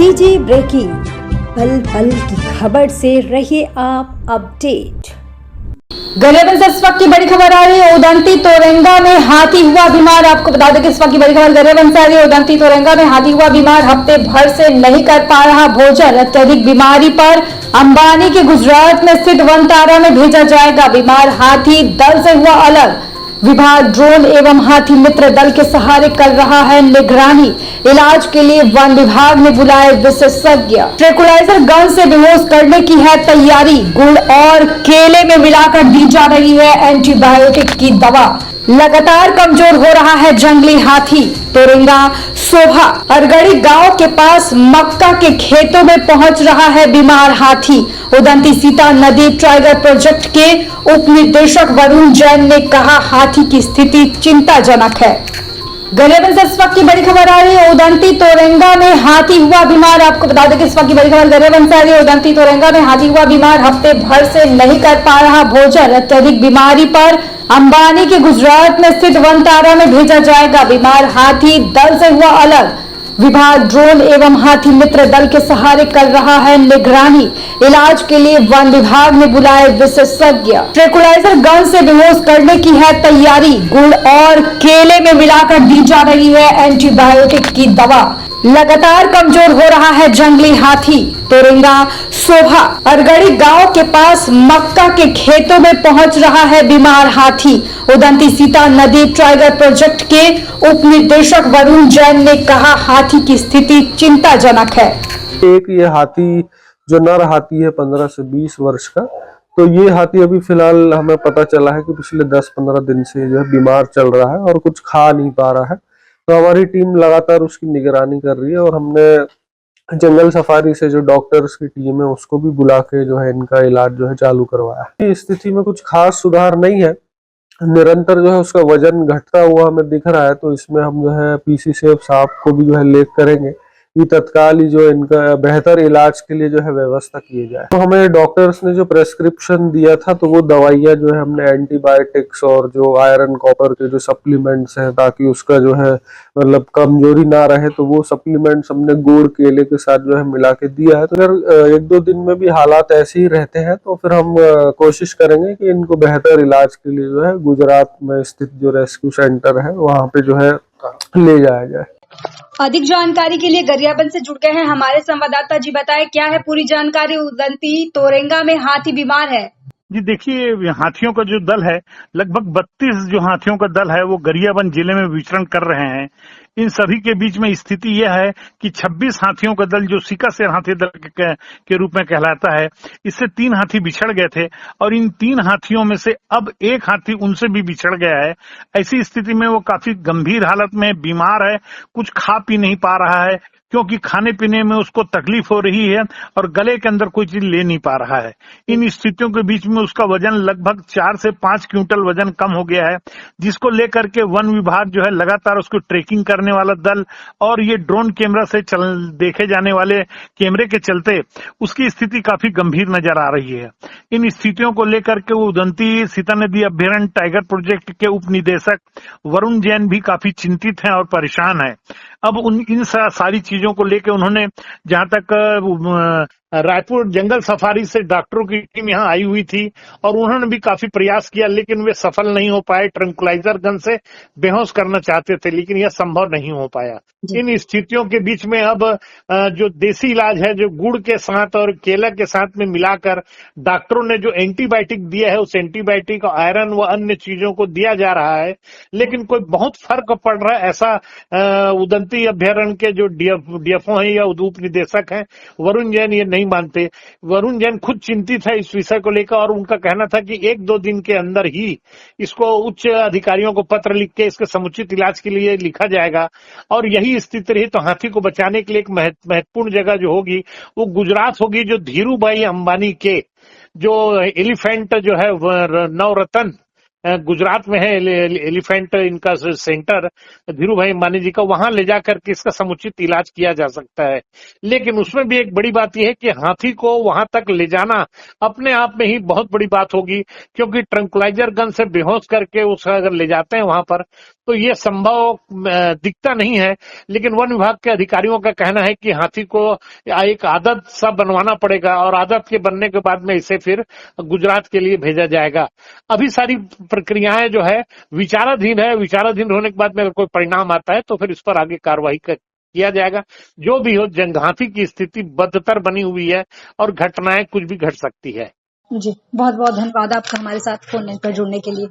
CG breaking, पल पल की खबर से रहिए आप अपडेट। गरियाबंद से इस वक्त की बड़ी खबर आ रही है। उदंती तोरंगा में हाथी हुआ बीमार। आपको बता दें कि इस वक्त की बड़ी खबर गरियाबंद से आ रही है। उदंती तोरंगा में हाथी हुआ बीमार, हफ्ते भर से नहीं कर पा रहा भोजन। अत्यधिक बीमारी पर अंबानी के गुजरात में स्थित वनतारा में भेजा जाएगा। बीमार हाथी दल से हुआ अलग। विभाग ड्रोन एवं हाथी मित्र दल के सहारे कर रहा है निगरानी। इलाज के लिए वन विभाग ने बुलाए विशेषज्ञ। ट्रैंक्विलाइजर गन से बेहोश करने की है तैयारी। गुड़ और केले में मिलाकर दी जा रही है एंटीबायोटिक की दवा। लगातार कमजोर हो रहा है जंगली हाथी। तोरंगा सोभा अरगड़ी गांव के पास मक्का के खेतों में पहुंच रहा है बीमार हाथी। उदंती सीता नदी टाइगर प्रोजेक्ट के उप निदेशक वरुण जैन ने कहा, हाथी की स्थिति चिंताजनक है। गरियाबंद से इस वक्त की बड़ी खबर आ रही है। उदंती तोरंगा में हाथी हुआ बीमार। आपको बता दें कि इस वक्त की बड़ी खबर गरियाबंद से आ रही है। उदंती तोरंगा में हाथी हुआ बीमार, हफ्ते भर से नहीं कर पा रहा भोजन। अत्यधिक बीमारी पर अंबानी के गुजरात में स्थित वनतारा में भेजा जाएगा। बीमार हाथी दल से हुआ अलग। विभाग ड्रोन एवं हाथी मित्र दल के सहारे कर रहा है निगरानी। इलाज के लिए वन विभाग ने बुलाए विशेषज्ञ। ट्रैंक्विलाइजर गन से बेहोश करने की है तैयारी। गुड़ और केले में मिलाकर दी जा रही है एंटीबायोटिक की दवा। लगातार कमजोर हो रहा है जंगली हाथी। तोरंगा सोभा अरगड़ी गांव के पास मक्का के खेतों में पहुंच रहा है बीमार हाथी। उदंती सीता नदी टाइगर प्रोजेक्ट के उप निदेशक वरुण जैन ने कहा, हाथी की स्थिति चिंताजनक है। एक ये हाथी जो नर हाथी है 15 से 20 वर्ष का, तो ये हाथी अभी फिलहाल हमें पता चला है कि पिछले 10-15 दिन से जो है बीमार चल रहा है और कुछ खा नहीं पा रहा है। तो हमारी टीम लगातार उसकी निगरानी कर रही है और हमने जंगल सफारी से जो डॉक्टर्स की टीम है उसको भी बुला के जो है इनका इलाज जो है चालू करवाया है। इस स्थिति में कुछ खास सुधार नहीं है, निरंतर जो है उसका वजन घटता हुआ हमें दिख रहा है। तो इसमें हम जो है पीसी सेफ साहब को भी जो है लेख करेंगे कि तत्काल ही जो इनका बेहतर इलाज के लिए जो है व्यवस्था की जाए। तो हमें डॉक्टर्स ने जो प्रेस्क्रिप्शन दिया था तो वो दवाइयाँ जो है हमने एंटीबायोटिक्स और जो आयरन कॉपर के जो सप्लीमेंट्स हैं ताकि उसका जो है मतलब कमजोरी ना रहे, तो वो सप्लीमेंट्स हमने गुड़ केले के साथ जो है मिला के दिया है। तो अगर 1-2 दिन में भी हालात ऐसे ही रहते हैं तो फिर हम कोशिश करेंगे कि इनको बेहतर इलाज के लिए जो है गुजरात में स्थित जो रेस्क्यू सेंटर है वहाँ पे जो है ले जाया जाए। अधिक जानकारी के लिए गरियाबंद से जुड़ गए हैं हमारे संवाददाता जी। बताएं क्या है पूरी जानकारी। उदंती तोरंगा में हाथी बीमार है। जी देखिए, हाथियों का जो दल है लगभग 32 जो हाथियों का दल है वो गरियाबंद जिले में विचरण कर रहे हैं। इन सभी के बीच में स्थिति यह है कि 26 हाथियों का दल जो सिकासेर हाथी दल के रूप में कहलाता है, इससे 3 हाथी बिछड़ गए थे और इन 3 हाथियों में से अब एक हाथी उनसे भी बिछड़ गया है। ऐसी स्थिति में वो काफी गंभीर हालत में बीमार है, कुछ खा पी नहीं पा रहा है क्योंकि खाने पीने में उसको तकलीफ हो रही है और गले के अंदर कोई चीज ले नहीं पा रहा है। इन स्थितियों के बीच में उसका वजन लगभग 4 से 5 क्विंटल वजन कम हो गया है, जिसको लेकर के वन विभाग जो है लगातार उसको ट्रैकिंग करने वाला दल और ये ड्रोन कैमरा से देखे जाने वाले कैमरे के चलते उसकी स्थिति काफी गंभीर नजर आ रही है। इन स्थितियों को लेकर के उदंती सीता नदी अभ्यारण्य टाइगर प्रोजेक्ट के उप निदेशक वरुण जैन भी काफी चिंतित हैं और परेशान है। अब इन सारी चीजों को लेकर उन्होंने जहां तक रायपुर जंगल सफारी से डॉक्टरों की टीम यहाँ आई हुई थी और उन्होंने भी काफी प्रयास किया लेकिन वे सफल नहीं हो पाए। ट्रैंक्विलाइजर गन से बेहोश करना चाहते थे लेकिन यह संभव नहीं हो पाया। इन स्थितियों के बीच में अब जो देसी इलाज है जो गुड़ के साथ और केला के साथ में मिलाकर डॉक्टरों ने जो एंटीबायोटिक दिया है उस एंटीबायोटिक आयरन व अन्य चीजों को दिया जा रहा है, लेकिन कोई बहुत फर्क पड़ रहा है ऐसा उदंती अभ्यारण्य के जो डीएफओ है या उप निदेशक है वरुण जैन ये नहीं मानते। वरुण जैन खुद चिंतित है इस विषय को लेकर और उनका कहना था कि 1-2 दिन के अंदर ही इसको उच्च अधिकारियों को पत्र लिख के इसके समुचित इलाज के लिए लिखा जाएगा और यही स्थिति रही तो हाथी को बचाने के लिए एक महत्वपूर्ण जगह जो होगी वो गुजरात होगी, जो धीरू भाई अंबानी के जो एलिफेंट जो है नवरत्न गुजरात में है एलिफेंट इनका सेंटर धीरू भाई अंबानी जी का, वहां ले जाकर के इसका समुचित इलाज किया जा सकता है। लेकिन उसमें भी एक बड़ी बात यह है कि हाथी को वहां तक ले जाना अपने आप में ही बहुत बड़ी बात होगी क्योंकि ट्रैंक्विलाइजर गन से बेहोश करके उसे अगर ले जाते हैं वहां पर तो ये संभव दिखता नहीं है। लेकिन वन विभाग के अधिकारियों का कहना है कि हाथी को एक आदत सा बनवाना पड़ेगा और आदत के बनने के बाद में इसे फिर गुजरात के लिए भेजा जाएगा। अभी सारी प्रक्रियाएं जो है विचाराधीन है। विचाराधीन होने के बाद में अगर कोई परिणाम आता है तो फिर इस पर आगे कार्रवाई किया जाएगा। जो भी हो, हाथी की स्थिति बदतर बनी हुई है और घटनाएं कुछ भी घट सकती है। जी, बहुत बहुत धन्यवाद आपका हमारे साथ फोन लाइन पर जुड़ने के लिए।